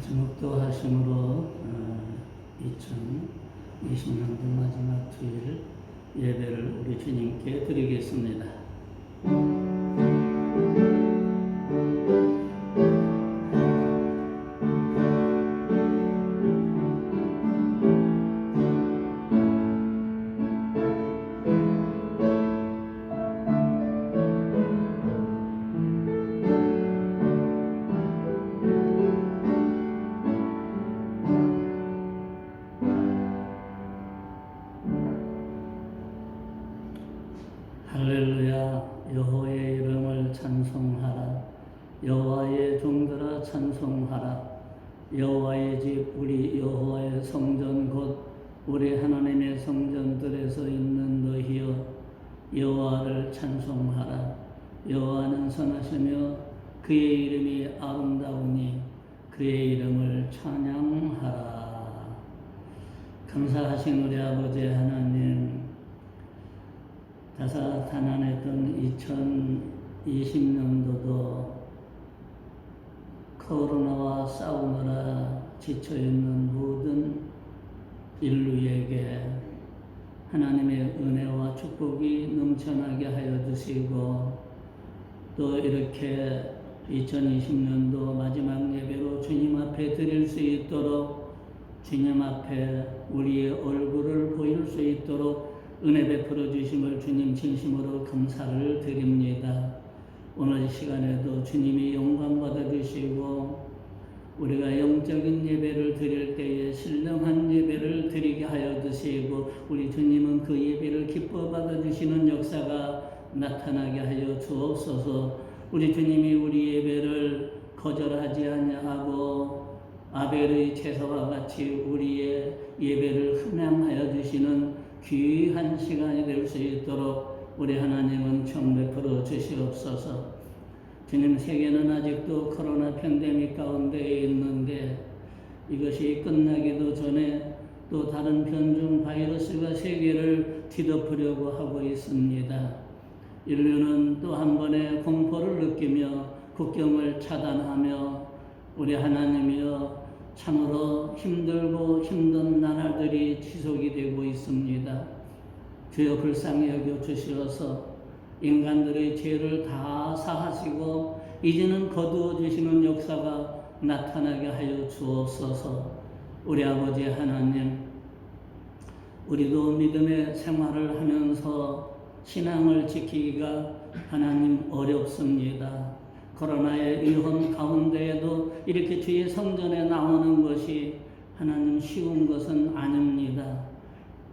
마지막도 하심으로 2020년도 마지막 주일 예배를 우리 주님께 드리겠습니다. 할렐루야. 여호와의 이름을 찬송하라. 여호와의 종들아 찬송하라. 여호와의 집 우리 여호와의 성전 곧 우리 하나님의 성전들에서 있는 너희여 여호와를 찬송하라. 여호와는 선하시며 그의 이름이 아름다우니 그의 이름을 찬양하라. 감사하신 우리 아버지 하나님, 다사다난했던 2020년도도 코로나와 싸우느라 지쳐있는 모든 인류에게 하나님의 은혜와 축복이 넘쳐나게 하여 주시고, 또 이렇게 2020년도 마지막 예배로 주님 앞에 드릴 수 있도록, 주님 앞에 우리의 얼굴을 보일 수 있도록 은혜 베풀어 주심을 주님 진심으로 감사를 드립니다. 오늘 시간에도 주님이 영광 받아 주시고, 우리가 영적인 예배를 드릴 때에 신령한 예배를 드리게 하여 주시고, 우리 주님은 그 예배를 기뻐 받아 주시는 역사가 나타나게 하여 주옵소서. 우리 주님이 우리 예배를 거절하지 아니하고 아벨의 제사와 같이 우리의 예배를 흠양하여 주시는 귀한 시간이 될 수 있도록 우리 하나님은 청 베풀어 주시옵소서. 주님, 세계는 아직도 코로나 팬데믹 가운데 있는데 이것이 끝나기도 전에 또 다른 변종 바이러스가 세계를 뒤덮으려고 하고 있습니다. 인류는 또 한 번의 공포를 느끼며 국경을 차단하며 우리 하나님이여 참으로 힘들고 힘든 나날들이 지속이 되고 있습니다. 주여 불쌍히 여겨 주시어서 인간들의 죄를 다 사하시고 이제는 거두어 주시는 역사가 나타나게 하여 주옵소서. 우리 아버지 하나님, 우리도 믿음의 생활을 하면서 신앙을 지키기가 하나님 어렵습니다. 코로나의 위험 가운데에도 이렇게 주의 성전에 나오는 것이 하나님 쉬운 것은 아닙니다.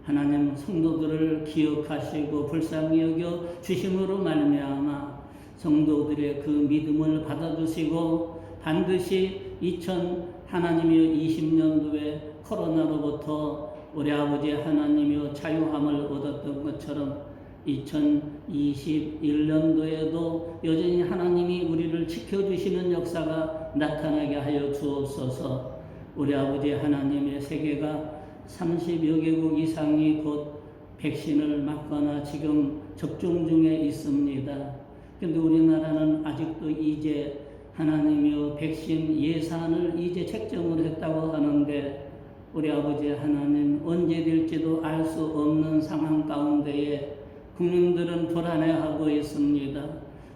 하나님, 성도들을 기억하시고 불쌍히 여겨 주심으로 말미암아 성도들의 그 믿음을 받아주시고 반드시 2020년도에 코로나로부터 우리 아버지 하나님이여 자유함을 얻었던 것처럼 2021년도에도 여전히 하나님이 우리를 지켜주시는 역사가 나타나게 하여 주옵소서. 우리 아버지 하나님의 세계가 30여 개국 이상이 곧 백신을 맞거나 지금 접종 중에 있습니다. 그런데 우리나라는 아직도 이제 하나님이여 백신 예산을 이제 책정을 했다고 하는데, 우리 아버지 하나님, 언제 될지도 알 수 없는 상황 가운데에 국민들은 불안해하고 있습니다.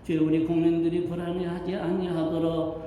주여, 우리 국민들이 불안해하지 아니하도록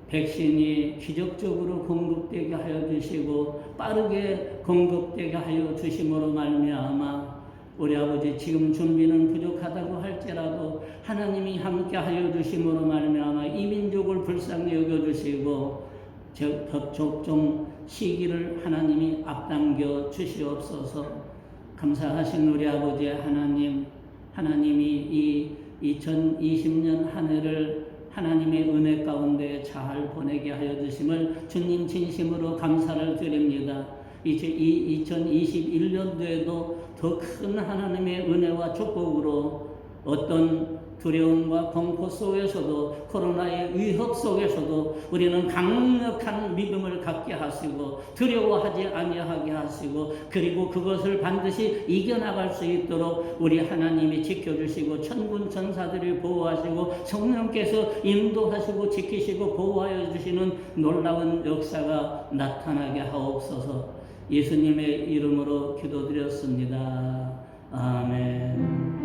백신이 기적적으로 공급되게 하여 주시고 빠르게 공급되게 하여 주심으로 말미암아 우리 아버지, 지금 준비는 부족하다고 할지라도 하나님이 함께 하여 주심으로 말미암아 이 민족을 불쌍히 여겨 주시고 접종 시기를 하나님이 앞당겨 주시옵소서. 감사하신 우리 아버지 하나님, 하나님이 이 2020년 한 해를 하나님의 은혜 가운데 잘 보내게 하여 주심을 주님 진심으로 감사를 드립니다. 이제 이 2021년도에도 더 큰 하나님의 은혜와 축복으로 어떤 두려움과 공포 속에서도 코로나의 위협 속에서도 우리는 강력한 믿음을 갖게 하시고 두려워하지 아니하게 하시고 그리고 그것을 반드시 이겨나갈 수 있도록 우리 하나님이 지켜주시고 천군 천사들이 보호하시고 성령께서 인도하시고 지키시고 보호하여 주시는 놀라운 역사가 나타나게 하옵소서. 예수님의 이름으로 기도드렸습니다. 아멘.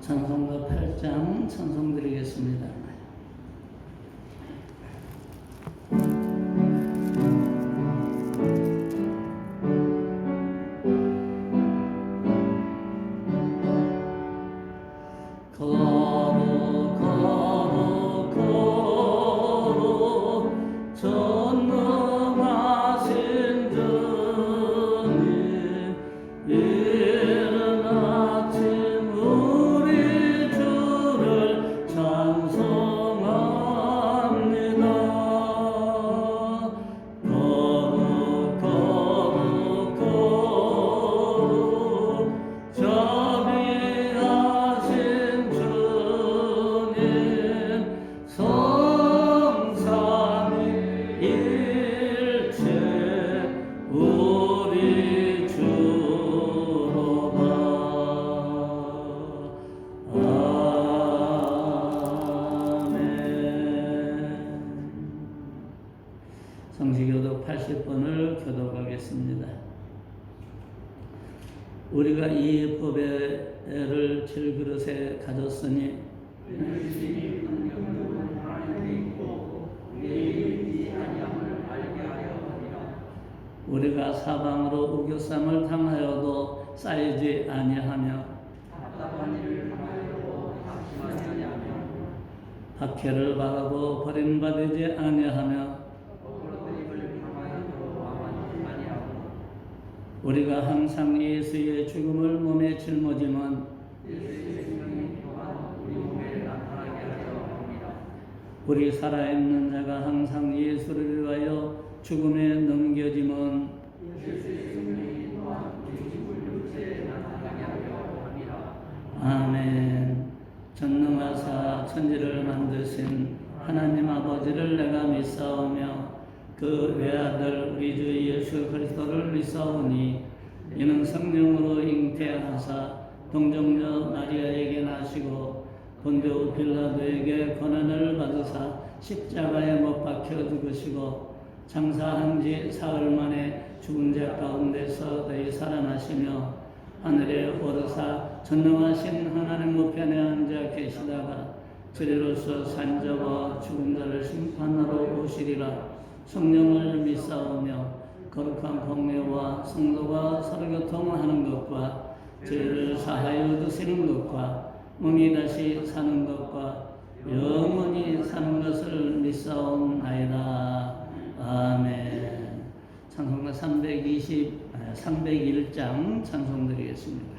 찬송가 8장 찬송드리겠습니다. 성시교독 80번을 교독하겠습니다. 우리가 이 법회를 질그릇에 가졌으니 우리가 사방으로 우겨쌈을 당하여도 쌓이지 아니하며 박해를 받아도 버림받지 아니하며 우리가 항상 예수의 죽음을 몸에 짊어지면 우리 살아있는 자가 항상 예수를 위하여 죽음에 넘겨지면 아멘. 전능하사 천지를 만드신 하나님 아버지를 내가 믿사오며 그 외아들 우리 주 예수 그리스도를 믿사오니 이는 성령으로 잉태하사 동정녀 마리아에게 나시고 본디오 빌라도에게 고난을 받으사 십자가에 못 박혀 죽으시고 장사한 지 사흘 만에 죽은 자 가운데서 다시 살아나시며 하늘에 오르사 전능하신 하나님 우편에 앉아 계시다가 저리로서 산자와 죽은 자를 심판하러 오시리라. 성령을 믿사오며 거룩한 공회와 성도가 서로 교통하는 것과 죄를 사하여 주시는 것과 몸이 다시 사는 것과 영원히 사는 것을 믿사옵나이다. 아멘. 찬송가 301장 찬송드리겠습니다.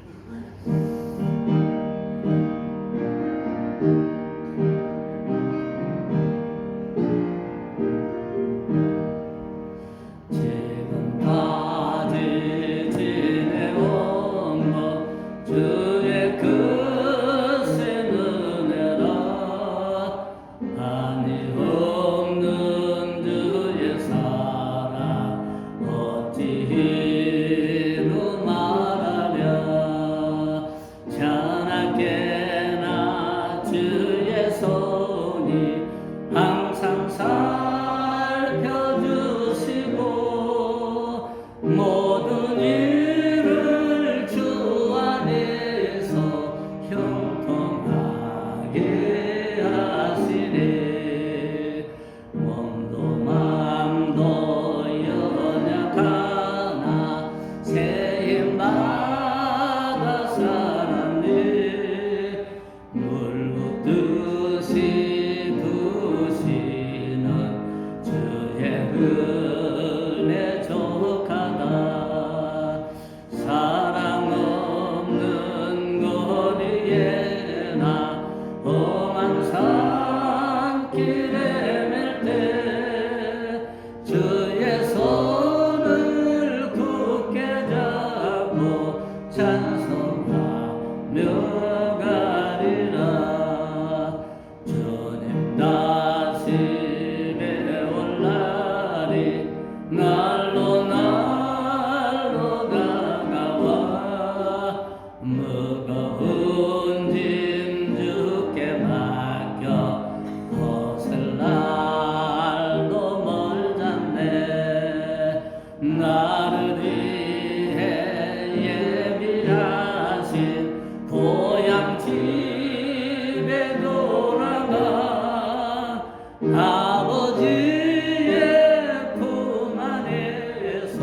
아버지의 품 안에서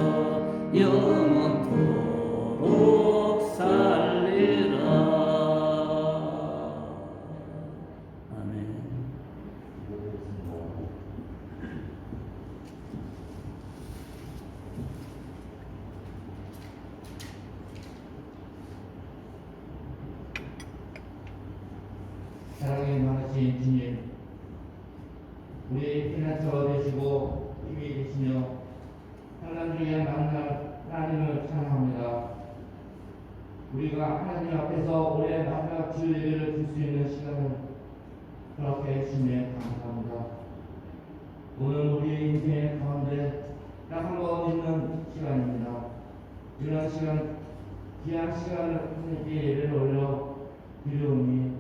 영원토록 살리라. 아멘. 사랑이 많으신 주님, 우리 피난처 되시고 힘이 되시며 환난 중에 만날 하나님을 찬양합니다. 우리가 하나님 앞에서 올해 마지막 주 예배를 줄 수 있는 시간을 그렇게 해주시며 감사합니다. 오늘 우리의 인생 가운데 딱 한 번 있는 시간입니다. 이런 시간, 귀한 시간을 하나님께 예배를 올려 드려오니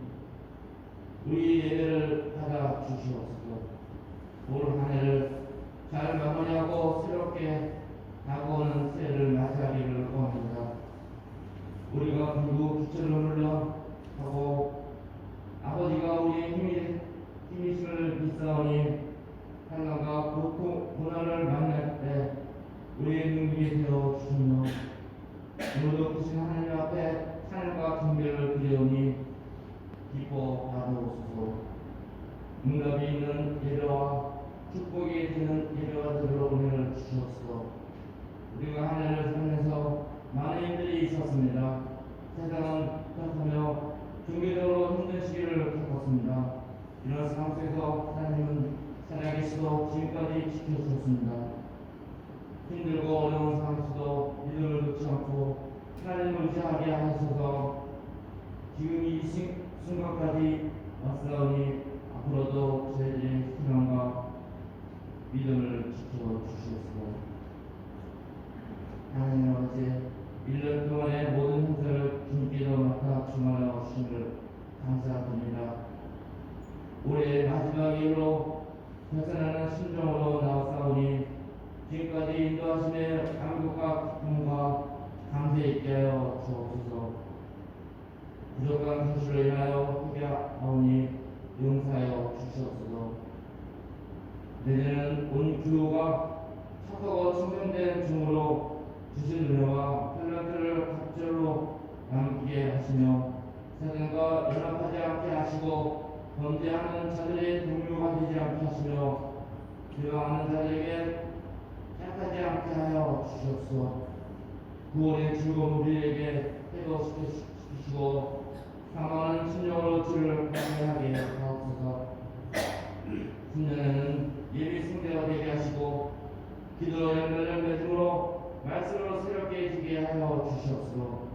우리 예배를 받아 주시옵소서. 올 한 해를 잘 마무리하고 새롭게 다가오는 새해를 맞이하기를 원합니다. 우리가 불구 기초를 물러가고 아버지가 우리의 힘이심을 믿사오니 환난과 고난을 만날 때 우리의 능력이 되어 주시며 오늘도 크신 하나님 앞에 찬양과 경배를 드리오니 기뻐 받아오소서. 응답이 있는 예배와 축복이 되는 예배가 되도록 은혜를 주시옵소서. 우리가 한 해를 살면서 많은 일들이 있었습니다. 세상은 탓하며 경제적으로 힘든 시기를 겪었습니다. 이런 상황 속에서 하나님은 살아계시고 지금까지 지켜주셨습니다. 힘들고 어려운 상황 속에도 믿음을 놓지 않고 하나님을 의지하게 하셔서 지금 이 순간까지 왔사오니 앞으로도 저희들의 희망과 믿음을 지켜주시옵소서. 하나님 아버지, 1년 동안의 모든 행사를 주님께서 맡아 주말하여 주심을 감사드립니다. 올해 마지막 일로 결산하는 심정으로 나왔사오니 지금까지 인도하심의 감격과 기쁨과 감사 있게 하여 주옵소서. 부족한 현실로 인하여 회개하오니 용서하여 주시옵소서. 내년은 온 교우가 착하고 청정된 종으로 주신 은혜와 탤런트를 갑절로 남기게 하시며 세상과 연합하지 않게 하시고 범죄하는 자들의 동료가 되지 않게 하시며 비방하는 자들에게 약하지 않게 하여 주시옵소서. 구원의 즐거움 우리에게 회복시키시고 사망하는 심령으로 주를 감사하게 하옵소서. 신년에는 예비 승대가 되게 하시고 기도 연결을 맺음으로 말씀으로 새롭게 지게 하여 주시옵소서.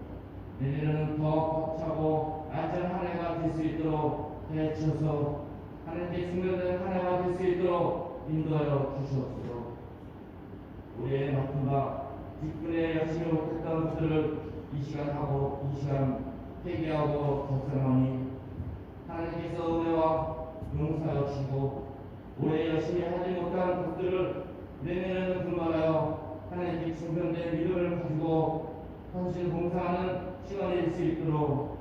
내년에는 더 벅차고 안전한 한 해가 될 수 있도록 해주셔서 하나님께 승리된 한 해가 될 수 있도록 인도하여 주시옵소서. 우리의 맡은 바 뒷분에 열심히 못했던 것들을 이 시간 하고 이 시간 회개하고 결산하니 하나님께서 은혜와 용서하여 주시고 올해 열심히 하지 못한 것들을 내년에는 분발하여 하나님께 충전된 믿음을 가지고 헌신 봉사하는 시간이 될 수 있도록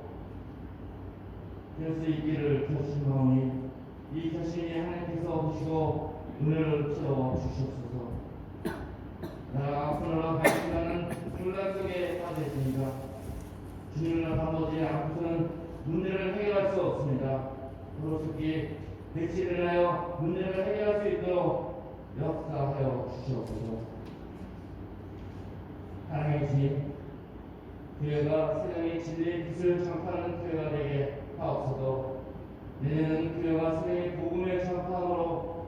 될 수 있기를 결심하오니 이 결심이 하나님께서 보시고 은혜를 채워 주시옵소서. 나라가 앞으로 발전하는 혼란 속에 빠져 있습니다. 주님을 바라보지 않고서는 문제를 해결할 수 없습니다. 그렇게 대치를 하여 문제를 해결할 수 있도록 역사하여 주시옵소서. 하나님의 주님, 교회가 세상의 진리의 빛을 전파하는 교회가 되게 하옵소서. 내년은 교회가 세상의 복음의 전파함으로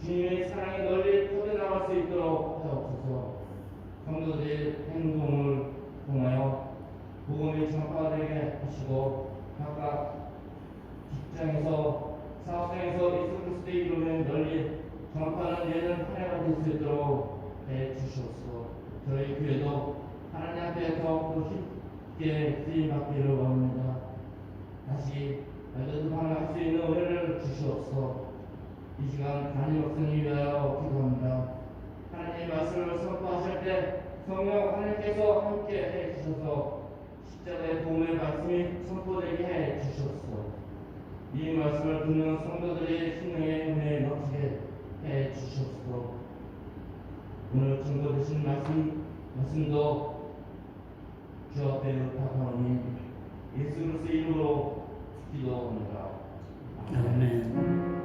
주님의 사랑이 널리 퍼져나갈 수 있도록 하옵소서. 성도들의 행동을 통하여 복음의 전파되게 하시고 각각 직장에서 사업장에서 예수 그리스도의 이름을 널리 전파하는 예는 한 해가 될 수 있도록 해주시옵소서. 저희 교회도 하나님 앞에 더욱더 힘있게 쓰임받기를 원합니다. 다시 반응할 수 있는 은혜를 주시옵소서. 이 시간 담임 목사님 위하여 기도합니다. 하나님의 말씀을 선포하실 때 성령 하나님께서 함께 해주셔서 십자가의 복음의 말씀이 선포되게 해주시옵소서. 이 말씀을 듣는 성도들의 심령에 은혜 넘치게 말씀도 주옵되었사오니 예수 그리스도의 이름으로 기도합니다. 아멘.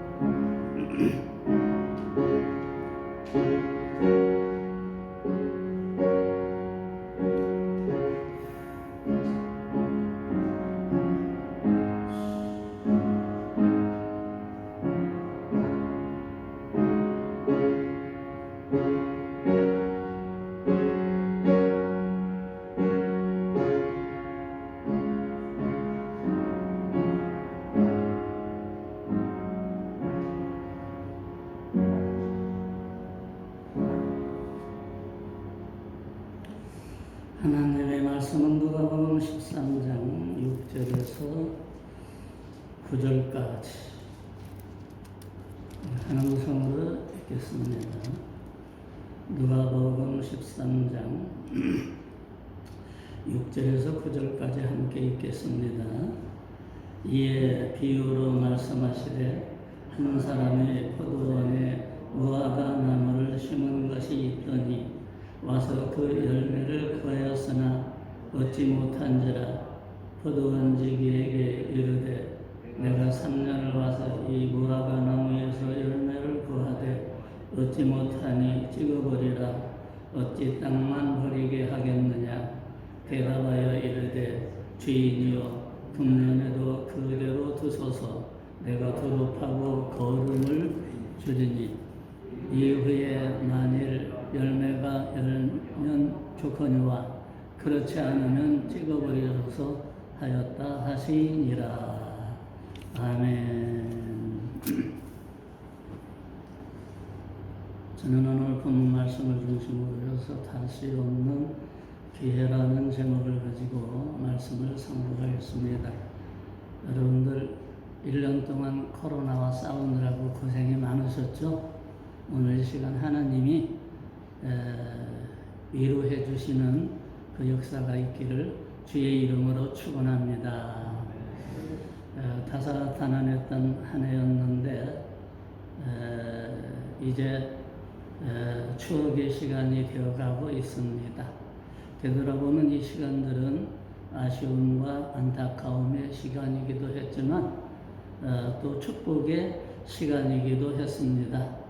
하나님의 말씀은 누가복음 13장 6절에서 9절까지 한 음성으로 읽겠습니다. 누가복음 13장 6절에서 9절까지 함께 읽겠습니다. 이에 비유로 말씀하시되 한 사람이 포도원에 무화과 나무를 심은 것이 있더니 와서 그 열매를 구하였으나 얻지 못한지라 포도원지기에게 이르되 내가 3년을 와서 이 무화과 나무에서 열매를 구하되 얻지 못하니 찍어버리라 어찌 땅만 버리게 하겠느냐. 대답하여 이르되 주인이여 금년에도 그대로 두소서. 내가 두릅하고 거름을 주리니 이후에 만일 열매가 열면 좋거니와 그렇지 않으면 찍어버려서 하였다 하시니라. 아멘. 저는 오늘 본 말씀을 중심으로 해서 다시 없는 기회라는 제목을 가지고 말씀을 선포하겠습니다. 여러분들 1년 동안 코로나와 싸우느라고 고생이 많으셨죠? 오늘 이 시간 하나님이 위로해 주시는 그 역사가 있기를 주의 이름으로 축원합니다. 다사다난했던 한 해였는데 이제 추억의 시간이 되어가고 있습니다. 되돌아보면 이 시간들은 아쉬움과 안타까움의 시간이기도 했지만 또 축복의 시간이기도 했습니다.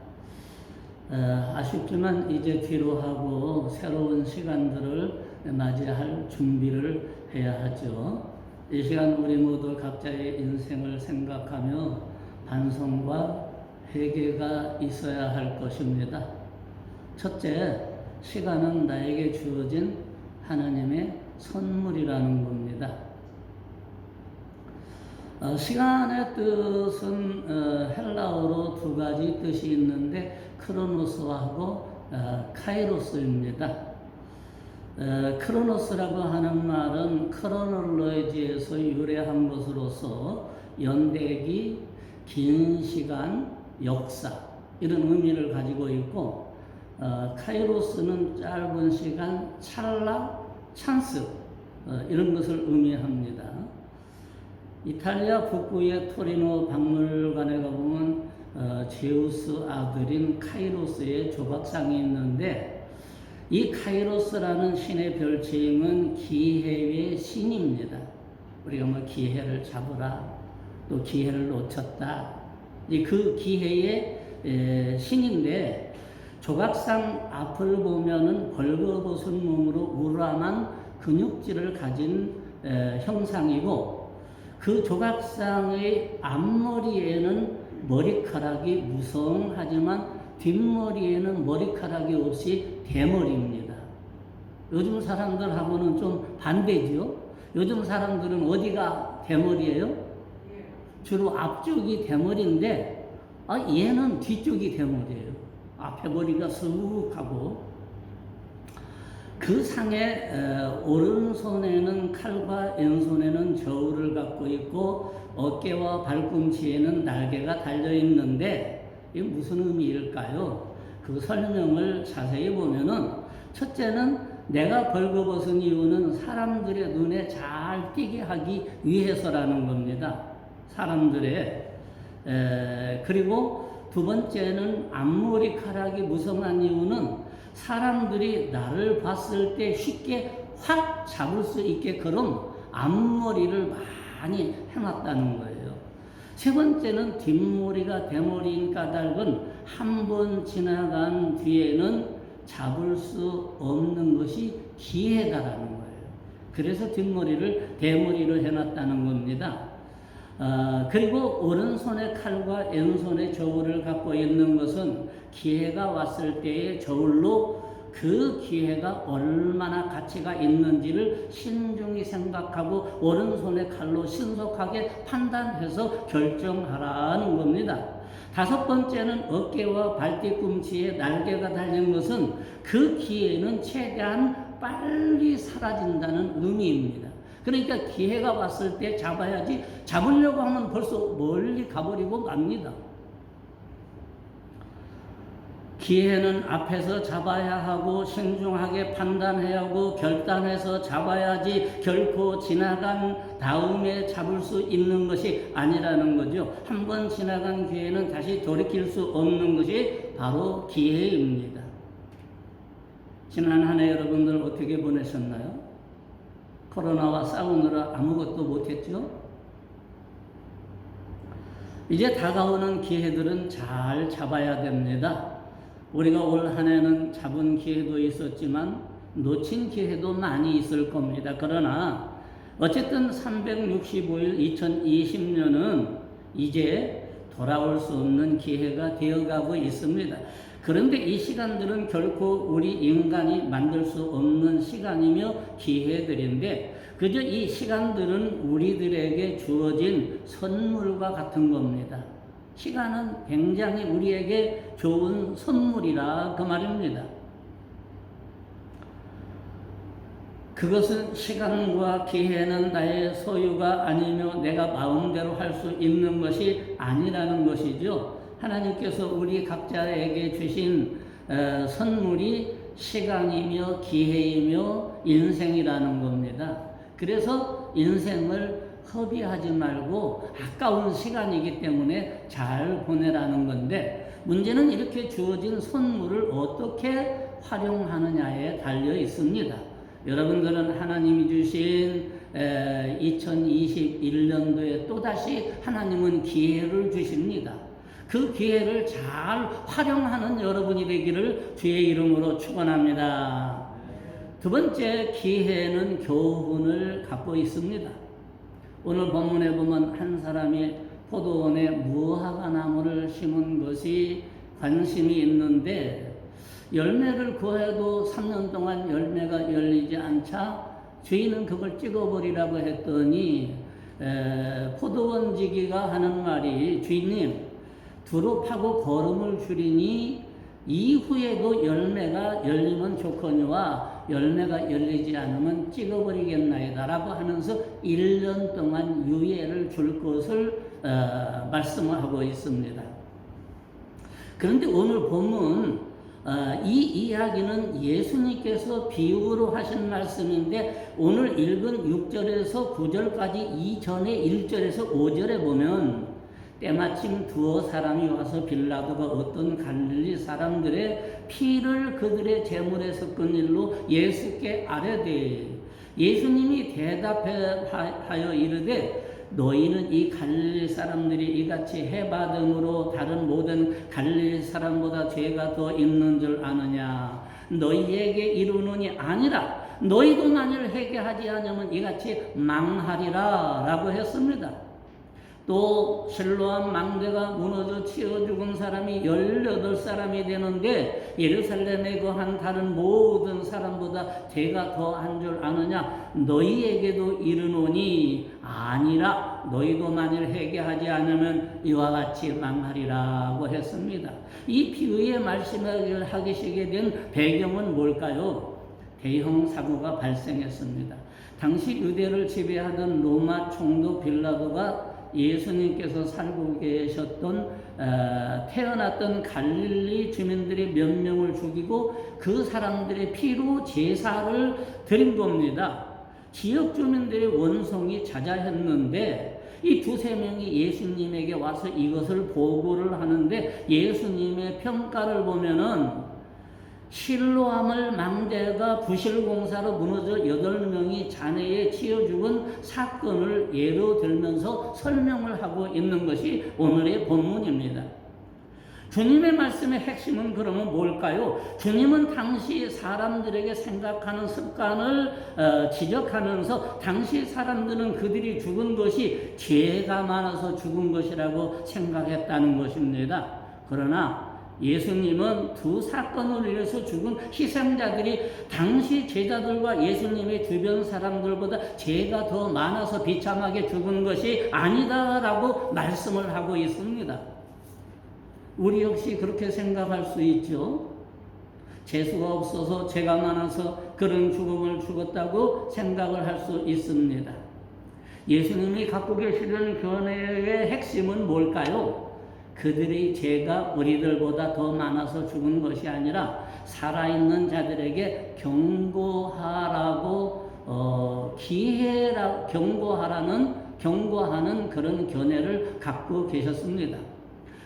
아쉽지만 이제 뒤로 하고 새로운 시간들을 맞이할 준비를 해야 하죠. 이 시간 우리 모두 각자의 인생을 생각하며 반성과 회개가 있어야 할 것입니다. 첫째, 시간은 나에게 주어진 하나님의 선물이라는 겁니다. 시간의 뜻은 헬라어로 두 가지 뜻이 있는데 크로노스하고 카이로스입니다. 크로노스라고 하는 말은 크로놀로지에서 유래한 것으로서 연대기, 긴 시간, 역사 이런 의미를 가지고 있고 카이로스는 짧은 시간, 찰나, 찬스 이런 것을 의미합니다. 이탈리아 북부의 토리노 박물관에 가보면 제우스 아들인 카이로스의 조각상이 있는데 이 카이로스라는 신의 별칭은 기회의 신입니다. 우리가 뭐 기회를 잡으라, 또 기회를 놓쳤다. 그 기회의 신인데 조각상 앞을 보면은 벌거벗은 몸으로 우람한 근육질을 가진 형상이고 그 조각상의 앞머리에는 머리카락이 무성하지만 뒷머리에는 머리카락이 없이 대머리입니다. 요즘 사람들하고는 좀 반대지요. 요즘 사람들은 어디가 대머리예요? 주로 앞쪽이 대머리인데 얘는 뒤쪽이 대머리예요. 앞에 머리가 수북하고 그 상에 오른손에는 칼과 왼손에는 저울을 갖고 있고 어깨와 발꿈치에는 날개가 달려있는데 이게 무슨 의미일까요? 그 설명을 자세히 보면은 첫째는 내가 벌거벗은 이유는 사람들의 눈에 잘 띄게 하기 위해서라는 겁니다. 사람들의 그리고 두 번째는 앞머리카락이 무성한 이유는 사람들이 나를 봤을 때 쉽게 확 잡을 수 있게끔 앞머리를 많이 해놨다는 거예요. 세 번째는 뒷머리가 대머리인 까닭은 한 번 지나간 뒤에는 잡을 수 없는 것이 기회다라는 거예요. 그래서 뒷머리를 대머리로 해놨다는 겁니다. 그리고 오른손의 칼과 왼손의 저울을 갖고 있는 것은 기회가 왔을 때의 저울로 그 기회가 얼마나 가치가 있는지를 신중히 생각하고 오른손의 칼로 신속하게 판단해서 결정하라는 겁니다. 다섯 번째는 어깨와 발뒤꿈치에 날개가 달린 것은 그 기회는 최대한 빨리 사라진다는 의미입니다. 그러니까 기회가 왔을 때 잡아야지, 잡으려고 하면 벌써 멀리 가버리고 맙니다. 기회는 앞에서 잡아야 하고 신중하게 판단해야 하고 결단해서 잡아야지 결코 지나간 다음에 잡을 수 있는 것이 아니라는 거죠. 한 번 지나간 기회는 다시 돌이킬 수 없는 것이 바로 기회입니다. 지난 한 해 여러분들 어떻게 보내셨나요? 코로나와 싸우느라 아무것도 못했죠? 이제 다가오는 기회들은 잘 잡아야 됩니다. 우리가 올 한 해는 잡은 기회도 있었지만 놓친 기회도 많이 있을 겁니다. 그러나 어쨌든 365일 2020년은 이제 돌아올 수 없는 기회가 되어가고 있습니다. 그런데 이 시간들은 결코 우리 인간이 만들 수 없는 시간이며 기회들인데 그저 이 시간들은 우리들에게 주어진 선물과 같은 겁니다. 시간은 굉장히 우리에게 좋은 선물이라 그 말입니다. 그것은 시간과 기회는 나의 소유가 아니며 내가 마음대로 할 수 있는 것이 아니라는 것이죠. 하나님께서 우리 각자에게 주신 선물이 시간이며 기회이며 인생이라는 겁니다. 그래서 인생을 허비하지 말고 아까운 시간이기 때문에 잘 보내라는 건데 문제는 이렇게 주어진 선물을 어떻게 활용하느냐에 달려 있습니다. 여러분들은 하나님이 주신 2021년도에 또다시 하나님은 기회를 주십니다. 그 기회를 잘 활용하는 여러분이 되기를 주의 이름으로 축원합니다. 두 번째, 기회는 교훈을 갖고 있습니다. 오늘 본문에 보면 한 사람이 포도원에 무화과 나무를 심은 것이 관심이 있는데 열매를 구해도 3년 동안 열매가 열리지 않자 주인은 그걸 찍어버리라고 했더니 포도원 지기가 하는 말이 주인님 두루 파고 거름을 줄이니 이후에도 열매가 열리면 좋거니와 열매가 열리지 않으면 찍어버리겠나이다 라고 하면서 1년 동안 유예를 줄 것을 말씀하고 있습니다. 그런데 오늘 본문 이 이야기는 예수님께서 비유로 하신 말씀인데 오늘 읽은 6절에서 9절까지 이전의 1절에서 5절에 보면 때마침 두어 사람이 와서 빌라도가 어떤 갈릴리 사람들의 피를 그들의 제물에 섞은 일로 예수께 아뢰되 예수님이 대답하여 이르되 너희는 이 갈릴리 사람들이 이같이 해받음으로 다른 모든 갈릴리 사람보다 죄가 더 있는 줄 아느냐 너희에게 이르노니 아니라 너희도 만일 회개하지 않으면 이같이 망하리라 라고 했습니다. 또 실로암 망대가 무너져 치어 죽은 사람이 18사람이 되는데 예루살렘에 거한 다른 모든 사람보다 죄가 더한 줄 아느냐 너희에게도 이르노니 아니라 너희도 만일 회개하지 않으면 이와 같이 망하리라고 했습니다. 이 비유의 말씀을 하시게 된 배경은 뭘까요? 대형 사고가 발생했습니다. 당시 유대를 지배하던 로마 총독 빌라도가 예수님께서 살고 계셨던 태어났던 갈릴리 주민들이 몇 명을 죽이고 그 사람들의 피로 제사를 드린 겁니다. 지역 주민들의 원성이 자자했는데 이 두세 명이 예수님에게 와서 이것을 보고를 하는데 예수님의 평가를 보면은 실로암을 망대가 부실공사로 무너져 8명이 잔해에 치여 죽은 사건을 예로 들면서 설명을 하고 있는 것이 오늘의 본문입니다. 주님의 말씀의 핵심은 그러면 뭘까요? 주님은 당시 사람들에게 생각하는 습관을 지적하면서 당시 사람들은 그들이 죽은 것이 죄가 많아서 죽은 것이라고 생각했다는 것입니다. 그러나 예수님은 두 사건을 위해서 죽은 희생자들이 당시 제자들과 예수님의 주변 사람들보다 죄가 더 많아서 비참하게 죽은 것이 아니다라고 말씀을 하고 있습니다. 우리 역시 그렇게 생각할 수 있죠. 재수가 없어서 죄가 많아서 그런 죽음을 죽었다고 생각을 할 수 있습니다. 예수님이 갖고 계시는 견해의 핵심은 뭘까요? 그들의 죄가 우리들보다 더 많아서 죽은 것이 아니라 살아있는 자들에게 경고하라고 경고하는 그런 견해를 갖고 계셨습니다.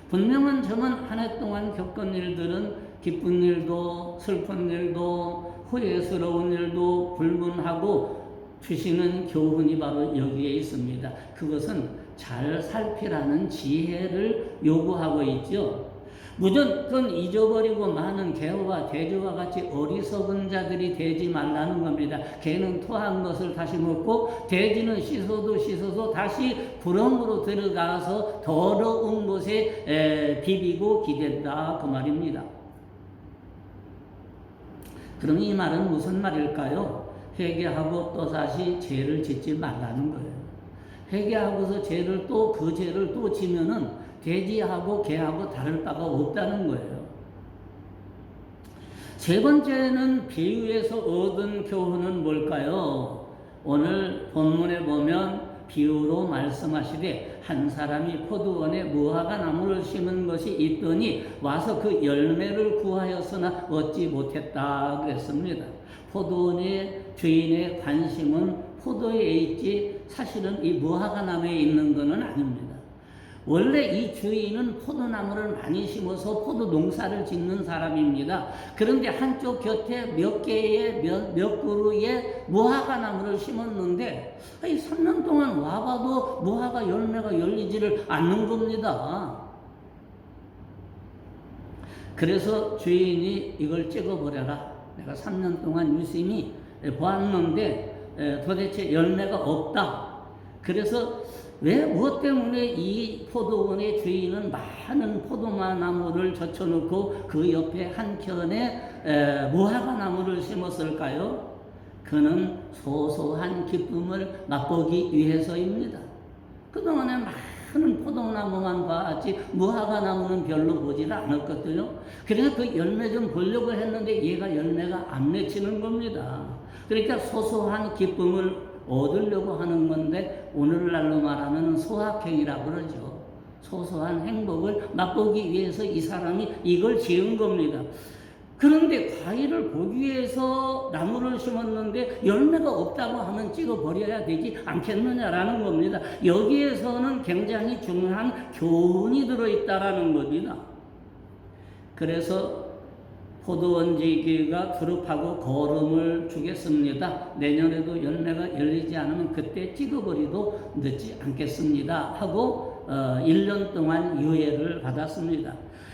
분명한 점은 한 해 동안 겪은 일들은 기쁜 일도 슬픈 일도 후회스러운 일도 불문하고 주시는 교훈이 바로 여기에 있습니다. 그것은 잘 살피라는 지혜를 요구하고 있죠. 무조건 잊어버리고 많은 개와 돼지와 같이 어리석은 자들이 되지 말라는 겁니다. 개는 토한 것을 다시 먹고 돼지는 씻어도 다시 구렁으로 들어가서 더러운 곳에 비비고 기댄다 그 말입니다. 그럼 이 말은 무슨 말일까요? 회개하고 또다시 죄를 짓지 말라는 거예요. 회개하고서 그 죄를 또 지면은 돼지하고 개하고 다를 바가 없다는 거예요. 세 번째는 비유에서 얻은 교훈은 뭘까요? 오늘 본문에 보면 비유로 말씀하시되 한 사람이 포도원에 무화과 나무를 심은 것이 있더니 와서 그 열매를 구하였으나 얻지 못했다 그랬습니다. 포도원의 주인의 관심은 포도에 있지 사실은 이 무화과 나무에 있는 것은 아닙니다. 원래 이 주인은 포도나무를 많이 심어서 포도 농사를 짓는 사람입니다. 그런데 한쪽 곁에 몇 그루의 무화과 나무를 심었는데 3년 동안 와봐도 무화과 열매가 열리지를 않는 겁니다. 그래서 주인이 이걸 찍어버려라. 내가 3년 동안 유심히 보았는데 도대체 열매가 없다. 그래서 무엇 때문에 이 포도원의 주인은 많은 포도나무를 젖혀놓고 그 옆에 한켠에 무화과 나무를 심었을까요? 그는 소소한 기쁨을 맛보기 위해서입니다. 그동안에 많은 포도나무만 봤지 무화과 나무는 별로 보질 않았거든요. 그래서 그 열매 좀 보려고 했는데 얘가 열매가 안 맺히는 겁니다. 그러니까 소소한 기쁨을 얻으려고 하는 건데 오늘날로 말하면 소확행이라고 그러죠. 소소한 행복을 맛보기 위해서 이 사람이 이걸 지은 겁니다. 그런데 과일을 보기 위해서 나무를 심었는데 열매가 없다고 하면 찍어버려야 되지 않겠느냐라는 겁니다. 여기에서는 굉장히 중요한 교훈이 들어있다라는 겁니다. 그래서 포도원지기가 두릅하고 거름을 주겠습니다. 내년에도 열매가 열리지 않으면 그때 찍어버리도 늦지 않겠습니다. 하고 1년 동안 유예를 받았습니다.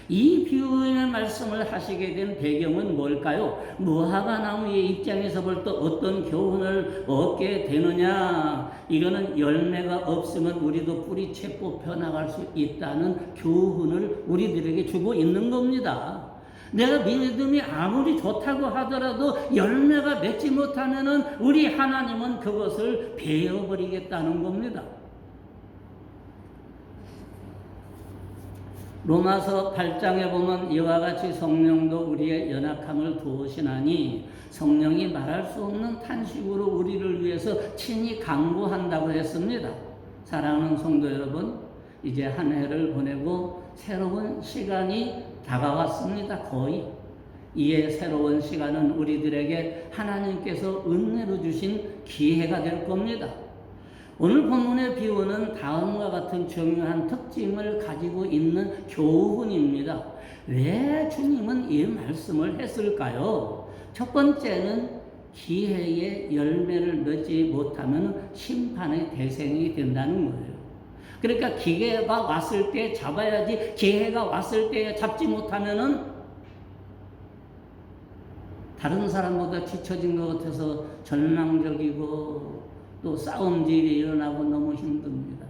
이 비유의 말씀을 하시게 된 배경은 뭘까요? 무화과 나무의 입장에서 볼 때 어떤 교훈을 얻게 되느냐? 이거는 열매가 없으면 우리도 뿌리채 뽑혀 나갈 수 있다는 교훈을 우리들에게 주고 있는 겁니다. 내가 믿음이 아무리 좋다고 하더라도 열매가 맺지 못하면은 우리 하나님은 그것을 베어버리겠다는 겁니다. 로마서 8장에 보면 이와 같이 성령도 우리의 연약함을 도우시나니 성령이 말할 수 없는 탄식으로 우리를 위해서 친히 간구한다고 했습니다. 사랑하는 성도 여러분, 이제 한 해를 보내고 새로운 시간이 다가왔습니다. 거의. 이에 새로운 시간은 우리들에게 하나님께서 은혜로 주신 기회가 될 겁니다. 오늘 본문의 비유는 다음과 같은 중요한 특징을 가지고 있는 교훈입니다. 왜 주님은 이 말씀을 했을까요? 첫 번째는 기회의 열매를 맺지 못하면 심판의 대상이 된다는 거예요. 그러니까 기회가 왔을 때 잡아야지, 기회가 왔을 때 잡지 못하면은 다른 사람보다 뒤처진 것 같아서 절망적이고 또 싸움질이 일어나고 너무 힘듭니다.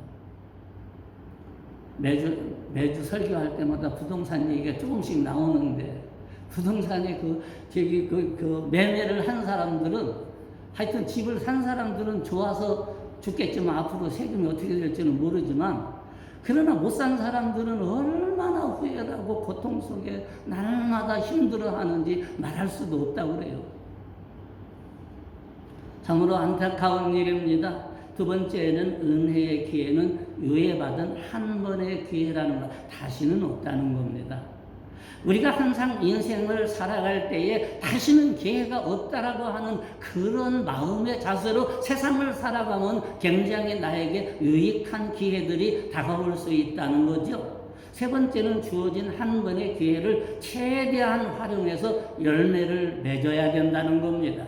매주 설교할 때마다 부동산 얘기가 조금씩 나오는데, 부동산에 그 매매를 한 사람들은, 하여튼 집을 산 사람들은 좋아서 죽겠지만 앞으로 세금이 어떻게 될지는 모르지만, 그러나 못 산 사람들은 얼마나 후회하고 고통 속에 날마다 힘들어하는지 말할 수도 없다고 그래요. 참으로 안타까운 일입니다. 두 번째는 은혜의 기회는 유예받은 한 번의 기회라는 것, 다시는 없다는 겁니다. 우리가 항상 인생을 살아갈 때에 다시는 기회가 없다라고 하는 그런 마음의 자세로 세상을 살아가면 굉장히 나에게 유익한 기회들이 다가올 수 있다는 거죠. 세 번째는 주어진 한 번의 기회를 최대한 활용해서 열매를 맺어야 된다는 겁니다.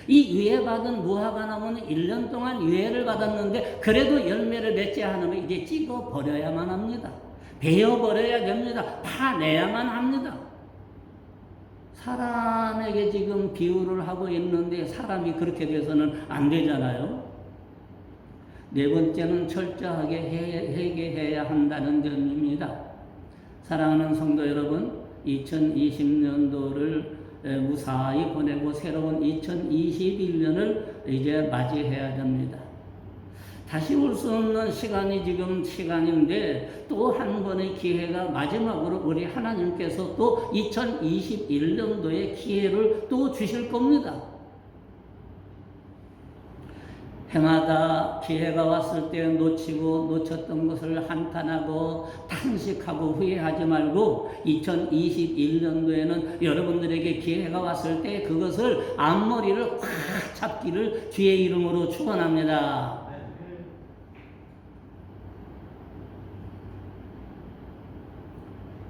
이 유예받은 무화과 나무는 1년 동안 유예를 받았는데 그래도 열매를 맺지 않으면 이제 찍어 버려야만 합니다. 베어버려야 됩니다. 파내야만 합니다. 사람에게 지금 비유를 하고 있는데 사람이 그렇게 돼서는 안 되잖아요. 네 번째는 철저하게 회개해야 한다는 점입니다. 사랑하는 성도 여러분, 2020년도를 무사히 보내고 새로운 2021년을 이제 맞이해야 됩니다. 다시 올 수 없는 시간이 지금 시간인데 또 한 번의 기회가 마지막으로 우리 하나님께서 또 2021년도의 기회를 또 주실 겁니다. 해마다 기회가 왔을 때 놓쳤던 것을 한탄하고 탄식하고 후회하지 말고 2021년도에는 여러분들에게 기회가 왔을 때 그것을 앞머리를 꽉 잡기를 주의 이름으로 축원합니다.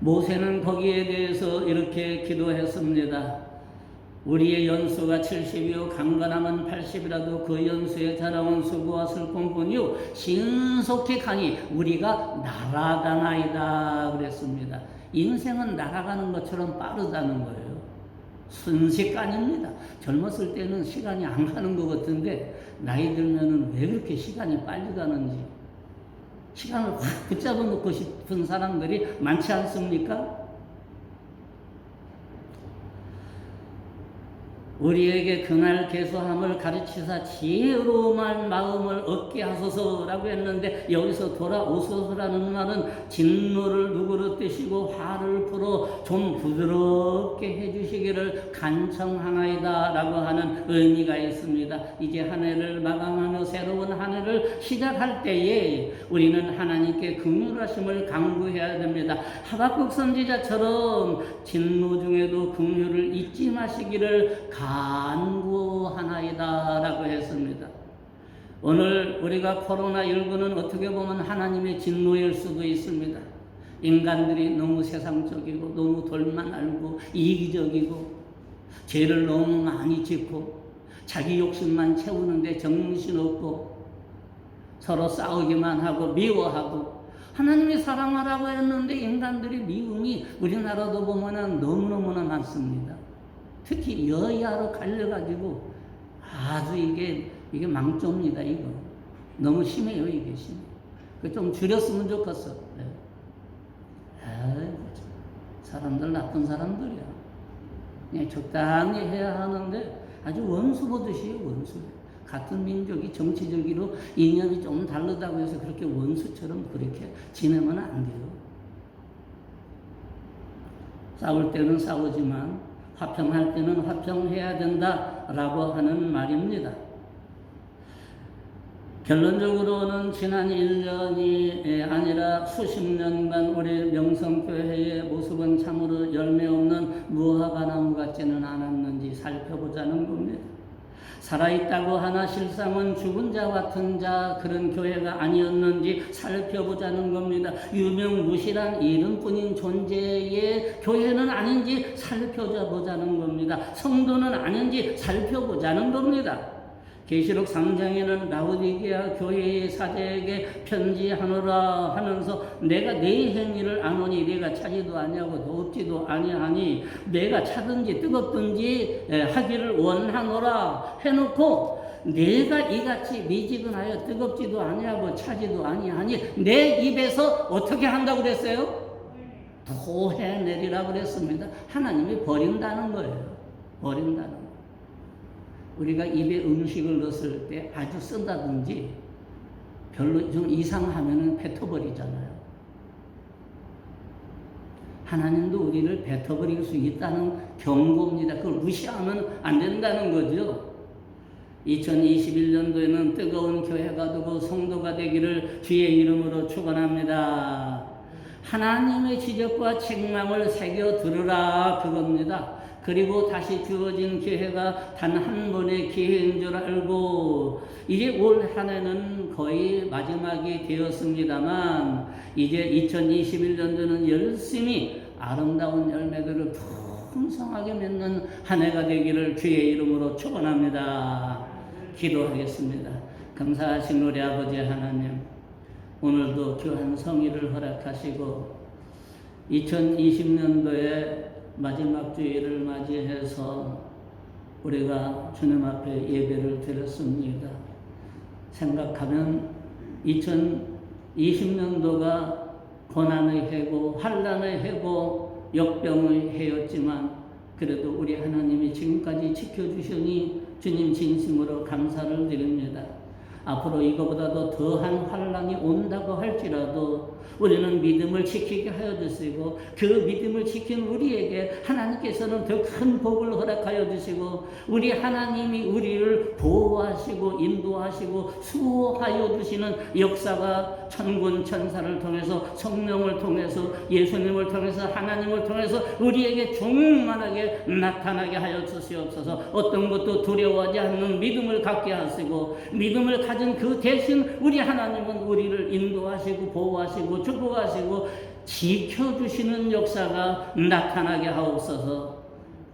모세는 거기에 대해서 이렇게 기도했습니다. 우리의 연수가 70이요 강건하면 80이라도 그 연수에 자라온 수고와 슬픔뿐이요 신속히 가니 우리가 날아가나이다 그랬습니다. 인생은 날아가는 것처럼 빠르다는 거예요. 순식간입니다. 젊었을 때는 시간이 안 가는 것 같은데 나이 들면은 왜 그렇게 시간이 빨리 가는지, 시간을 확 붙잡아 놓고 싶은 사람들이 많지 않습니까? 우리에게 그날 계수함을 가르치사 지혜로운 마음을 얻게 하소서라고 했는데 여기서 돌아오소서라는 말은 진노를 누그러뜨시고 화를 풀어 좀 부드럽게 해주시기를 간청하나이다 라고 하는 의미가 있습니다. 이제 한 해를 마감하며 새로운 한 해를 시작할 때에 우리는 하나님께 긍휼하심을 강구해야 됩니다. 하박국 선지자처럼 진노 중에도 긍휼을 잊지 마시기를 간구하나이다 라고 했습니다. 오늘 우리가 코로나19는 어떻게 보면 하나님의 진노일 수도 있습니다. 인간들이 너무 세상적이고 너무 돌만 알고 이기적이고 죄를 너무 많이 짓고 자기 욕심만 채우는데 정신없고 서로 싸우기만 하고 미워하고, 하나님이 사랑하라고 했는데 인간들이 미움이 우리나라도 보면 너무너무나 많습니다. 특히 여야로 갈려가지고 아주 이게 망조입니다. 이거 너무 심해요. 이게 심해. 좀 줄였으면 좋겠어. 네. 사람들 나쁜 사람들이야. 그냥 적당히 해야 하는데 아주 원수 보듯이에요. 원수. 같은 민족이 정치적으로 이념이 좀 다르다고 해서 그렇게 원수처럼 그렇게 지내면 안 돼요. 싸울 때는 싸우지만 화평할 때는 화평해야 된다라고 하는 말입니다. 결론적으로는 지난 1년이 아니라 수십 년간 우리 명성교회의 모습은 참으로 열매 없는 무화과 나무 같지는 않았는지 살펴보자는 겁니다. 살아있다고 하나 실상은 죽은 자 같은 자 그런 교회가 아니었는지 살펴보자는 겁니다. 유명무실한 이름뿐인 존재의 교회는 아닌지 살펴보자는 겁니다. 성도는 아닌지 살펴보자는 겁니다. 계시록 3장에는 라오디게아 교회의 사제에게 편지하노라 하면서 내가 네 행위를 아노니 네가 차지도 아니하고 더웁지도 아니하니 내가 차든지 뜨겁든지 하기를 원하노라 해놓고 내가 이같이 미지근하여 뜨겁지도 아니하고 차지도 아니하니 내 입에서 어떻게 한다고 그랬어요? 토해내리라고 그랬습니다. 하나님이 버린다는 거예요. 버린다는 거예요. 우리가 입에 음식을 넣었을 때 아주 쓴다든지 별로 좀 이상하면은 뱉어버리잖아요. 하나님도 우리를 뱉어버릴 수 있다는 경고입니다. 그걸 무시하면 안 된다는 거죠. 2021년도에는 뜨거운 교회가 되고 성도가 되기를 주의 이름으로 축원합니다. 하나님의 지적과 책망을 새겨 들으라 그겁니다. 그리고 다시 주어진 기회가 단 한 번의 기회인 줄 알고 이제 올 한 해는 거의 마지막이 되었습니다만 이제 2021년도는 열심히 아름다운 열매들을 풍성하게 맺는 한 해가 되기를 주의 이름으로 축원합니다. 기도하겠습니다. 감사하신 우리 아버지 하나님, 오늘도 귀한 성의를 허락하시고 2020년도에 마지막 주일을 맞이해서 우리가 주님 앞에 예배를 드렸습니다. 생각하면 2020년도가 고난의 해고, 환난의 해고, 역병의 해였지만 그래도 우리 하나님이 지금까지 지켜주시니 주님 진심으로 감사를 드립니다. 앞으로 이거보다도 더한 환난이 온다고 할지라도 우리는 믿음을 지키게 하여 주시고 그 믿음을 지킨 우리에게 하나님께서는 더 큰 복을 허락하여 주시고 우리 하나님이 우리를 보호하시고 인도하시고 수호하여 주시는 역사가 천군 천사를 통해서 성령을 통해서 예수님을 통해서 하나님을 통해서 우리에게 충만하게 나타나게 하여 주시옵소서. 어떤 것도 두려워하지 않는 믿음을 갖게 하시고 믿음을 가진 그 대신 우리 하나님은 우리를 인도하시고 보호하시고 축복하시고 지켜주시는 역사가 나타나게 하옵소서.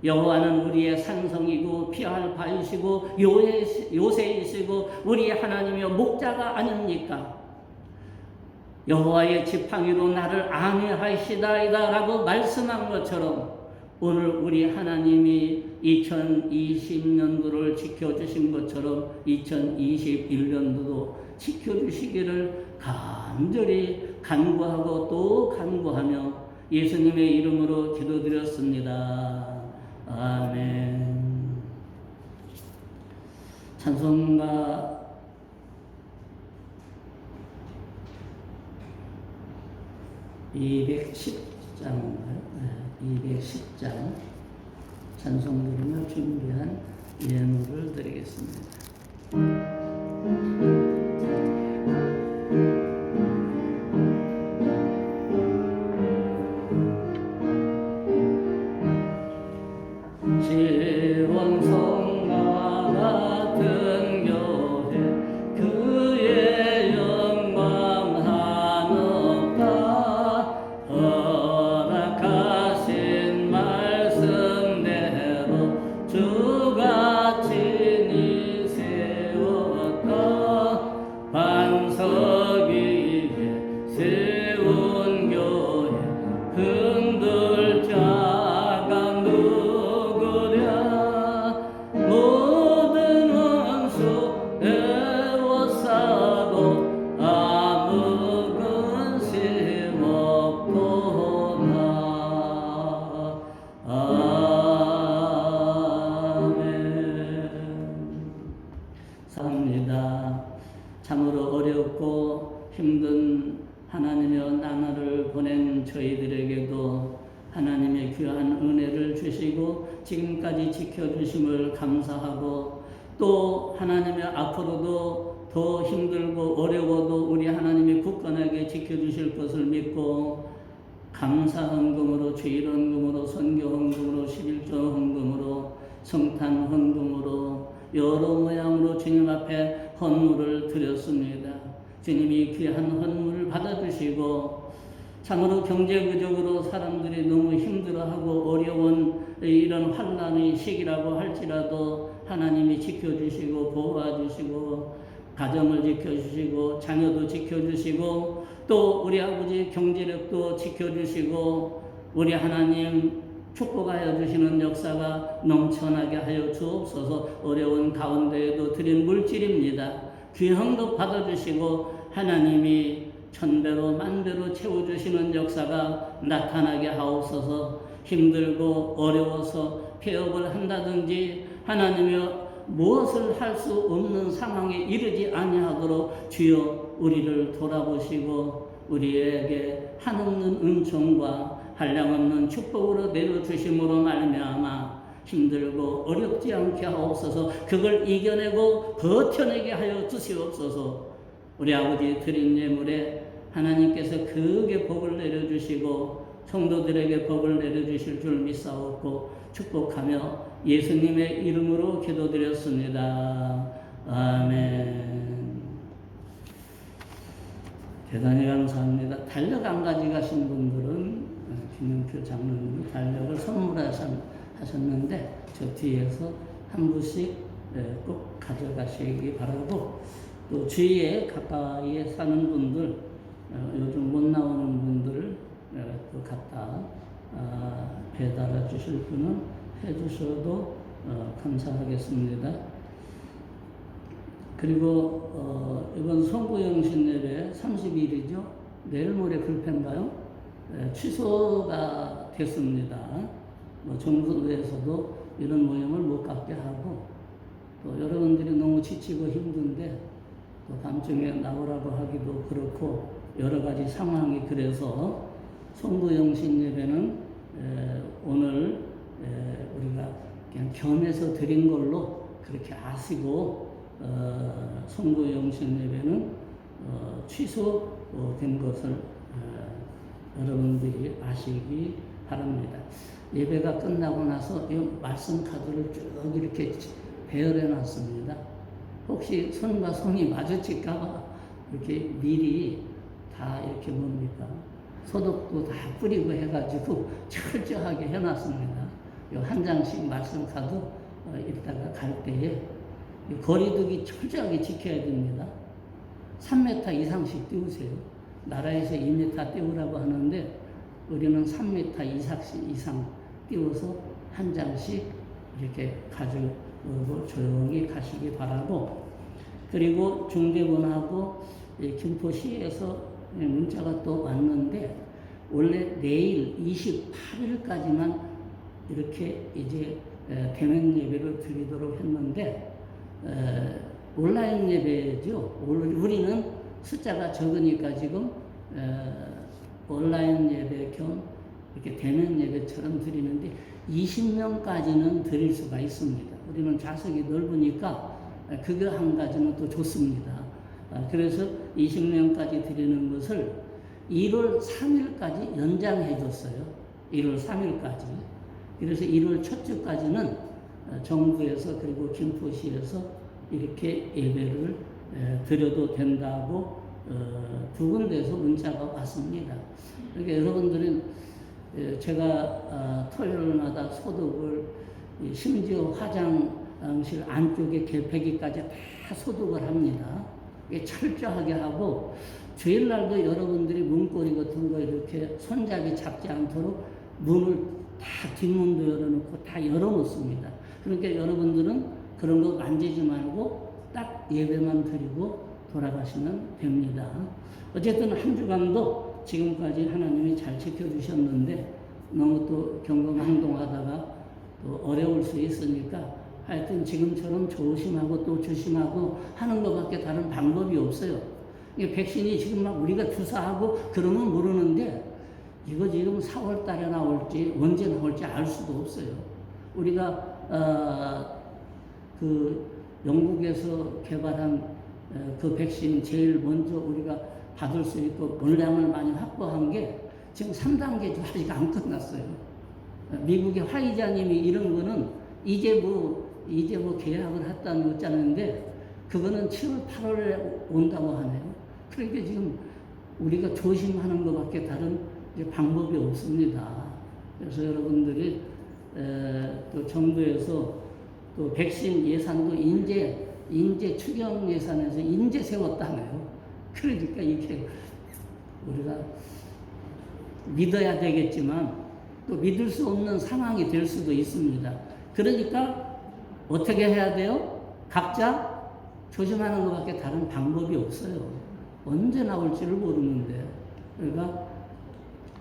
여호와는 우리의 산성이고 피할 바이시고 요새이시고 우리의 하나님이여 목자가 아닙니까? 여호와의 지팡이로 나를 안위하시다이다 라고 말씀한 것처럼 오늘 우리 하나님이 2020년도를 지켜주신 것처럼 2021년도도 지켜주시기를 간절히 간구하고 또 간구하며 예수님의 이름으로 기도드렸습니다. 아멘. 찬송가 210장인가요? 210장 찬송 부르며 준비한 예물을 드리겠습니다. 시원성과 같은 교회 그의 영광 한없다 허락하신 말씀대로 주가 친히 세웠다 반석 위에 세운 교회 흔들 자가 누구랴 모든 원수 애워싸도 아무 근심 없도다. 아멘. 삽니다. 참으로 어렵고 힘든 하나님의 나날을 보낸 저희들에게도 하나님의 귀한 은혜를 주시고 지금까지 지켜주심을 감사하고 또 하나님의 앞으로도 더 힘들고 어려워도 우리 하나님이 굳건하게 지켜주실 것을 믿고 감사 헌금으로 주일 헌금으로 선교 헌금으로 11조 헌금으로 성탄 헌금으로 여러 모양으로 주님 앞에 헌물을 드렸습니다. 주님이 귀한 헌물을 받아주시고 참으로 경제적으로 사람들이 너무 힘들어하고 어려운 이런 환난의 시기라고 할지라도 하나님이 지켜주시고 보호해주시고 가정을 지켜주시고 자녀도 지켜주시고 또 우리 아버지 경제력도 지켜주시고 우리 하나님 축복하여 주시는 역사가 넘쳐나게 하여 주옵소서. 어려운 가운데에도 드린 물질입니다. 귀한 것 받아주시고 하나님이 천배로 만배로 채워주시는 역사가 나타나게 하옵소서. 힘들고 어려워서 폐업을 한다든지 하나님이 무엇을 할 수 없는 상황에 이르지 아니하도록 주여 우리를 돌아보시고 우리에게 한없는 은총과 한량없는 축복으로 내려주심으로 말미암아 힘들고 어렵지 않게 하옵소서. 그걸 이겨내고 버텨내게 하여 주시옵소서. 우리 아버지 드린 예물에 하나님께서 크게 복을 내려주시고 성도들에게 복을 내려주실 줄 믿사옵고 축복하며 예수님의 이름으로 기도드렸습니다. 아멘. 대단히 감사합니다. 달력 안 가져가신 분들은 김영표 장로님이 달력을 선물하셨는데 저 뒤에서 한 부씩 꼭 가져가시기 바라고, 또 주위에 가까이에 사는 분들, 요즘 못 나오는 분들 또 갖다 배달해 주실 분은 해 주셔도 감사하겠습니다. 그리고 이번 성구영신 예배 30일이죠. 내일 모레 불패인가요? 취소가 됐습니다. 정부에서도 이런 모임을 못 갖게 하고, 또 여러분들이 너무 지치고 힘든데 또 밤중에 나오라고 하기도 그렇고 여러 가지 상황이 그래서 성구영신 예배는 오늘 우리가 그냥 겸해서 드린 걸로 그렇게 아시고 성구영신 예배는 취소된 것을 여러분들이 아시기 바랍니다. 예배가 끝나고 나서 이 말씀 카드를 쭉 이렇게 배열해 놨습니다. 혹시 손과 손이 마주칠까봐 이렇게 미리 다 이렇게 뭡니까? 소독도 다 뿌리고 해가지고 철저하게 해놨습니다. 한 장씩 말씀 카드 이따가 갈 때에 거리두기 철저하게 지켜야 됩니다. 3m 이상씩 띄우세요. 나라에서 2m 띄우라고 하는데 우리는 3m 이상 띄워서 한 장씩 이렇게 가지고 조용히 가시기 바라고, 그리고 중대본하고 김포시에서 문자가 또 왔는데 원래 내일 28일까지만 이렇게 이제 대면 예배를 드리도록 했는데 온라인 예배죠. 우리는 숫자가 적으니까 지금 온라인 예배 겸 이렇게 대면 예배처럼 드리는데 20명까지는 드릴 수가 있습니다. 우리는 좌석이 넓으니까 그거 한 가지는 또 좋습니다. 그래서 20명까지 드리는 것을 1월 3일까지 연장해 줬어요. 1월 3일까지. 그래서 1월 첫 주까지는 정부에서 그리고 김포시에서 이렇게 예배를 드려도 된다고 두 군데에서 문자가 왔습니다. 그러니까 여러분들은 제가 토요일마다 소독을, 심지어 화장실 안쪽에 개폐기까지 다 소독을 합니다. 철저하게 하고, 주일날도 여러분들이 문고리 같은 거 이렇게 손잡이 잡지 않도록 문을 다 뒷문도 열어놓고 다 열어놓습니다. 그러니까 여러분들은 그런 거 만지지 말고 딱 예배만 드리고 돌아가시면 됩니다. 어쨌든 한 주간도 지금까지 하나님이 잘 지켜주셨는데 너무 또 경건행동하다가 또 어려울 수 있으니까 하여튼 지금처럼 조심하고 또 조심하고 하는 것밖에 다른 방법이 없어요. 이게 백신이 지금 막 우리가 주사하고 그러면 모르는데 이거 지금 4월 달에 나올지 언제 나올지 알 수도 없어요. 우리가 그 영국에서 개발한 그 백신 제일 먼저 우리가 받을 수 있고 물량을 많이 확보한 게 지금 3단계도 아직 안 끝났어요. 미국의 화이자님이 이런 거는 이제 뭐 이제 뭐 계약을 했다는 거 짜는데 그거는 7월 8월에 온다고 하네요. 그러니까 지금 우리가 조심하는 것밖에 다른 이제 방법이 없습니다. 그래서 여러분들이 또 정부에서 또 백신 예산도 인재 추경 예산에서 인재 세웠다네요. 그러니까 이렇게 우리가 믿어야 되겠지만 또 믿을 수 없는 상황이 될 수도 있습니다. 그러니까 어떻게 해야 돼요? 각자 조심하는 것밖에 다른 방법이 없어요. 언제 나올지를 모르는데. 그러니까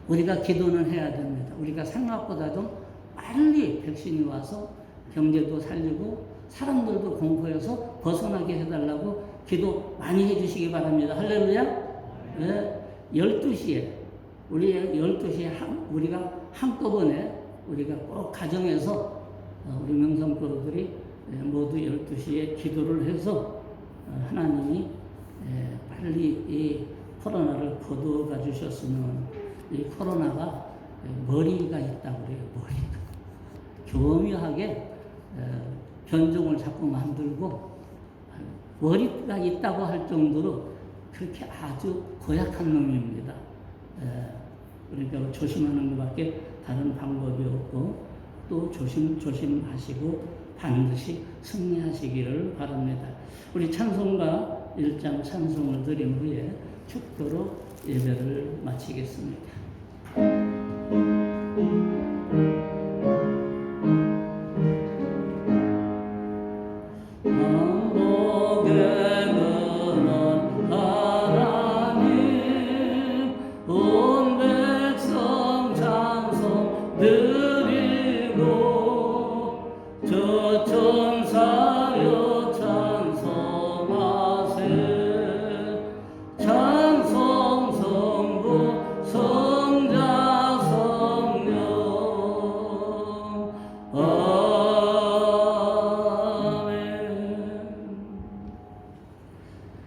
우리가 기도는 해야 됩니다. 우리가 생각보다도 빨리 백신이 와서 경제도 살리고 사람들도 공포에서 벗어나게 해달라고 기도 많이 해주시기 바랍니다. 할렐루야. 네, 12시에 우리 12시에 우리가 한꺼번에 우리가 꼭 가정에서 우리 명성교우들이 모두 12시에 기도를 해서 하나님이 빨리 이 코로나를 거두어가 주셨으면 이 코로나가 머리가 있다고 그래요. 머리가 교묘하게 변종을 자꾸 만들고 머리가 있다고 할 정도로 그렇게 아주 고약한 놈입니다. 그러니까 조심하는 것밖에 다른 방법이 없고 또 조심하시고 반드시 승리하시기를 바랍니다. 우리 찬송가 1장 찬송을 드린 후에 축도로 예배를 마치겠습니다.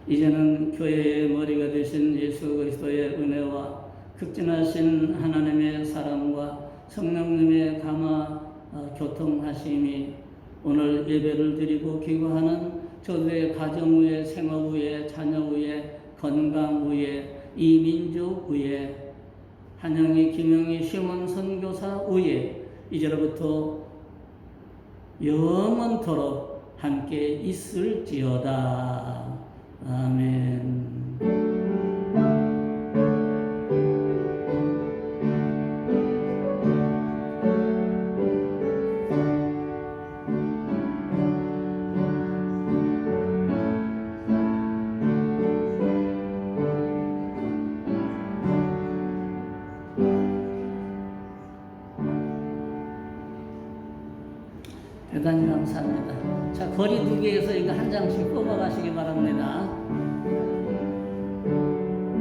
이제는 교회의 머리가 되신 예수 그리스도의 은혜와 극진하신 하나님의 사랑과 성령님의 감화 교통하심이 오늘 예배를 드리고 기도하는 저들의 가정 위에 생업 위에 자녀 위에 건강 위에 이 민족 위에 한영희 김영희 시몬 선교사 위에 이제로부터 영원토록 함께 있을지어다. 아멘. 대단히 감사합니다. 자, 거리 두개에서 이거 한 장씩 뽑아가시기 바랍니다.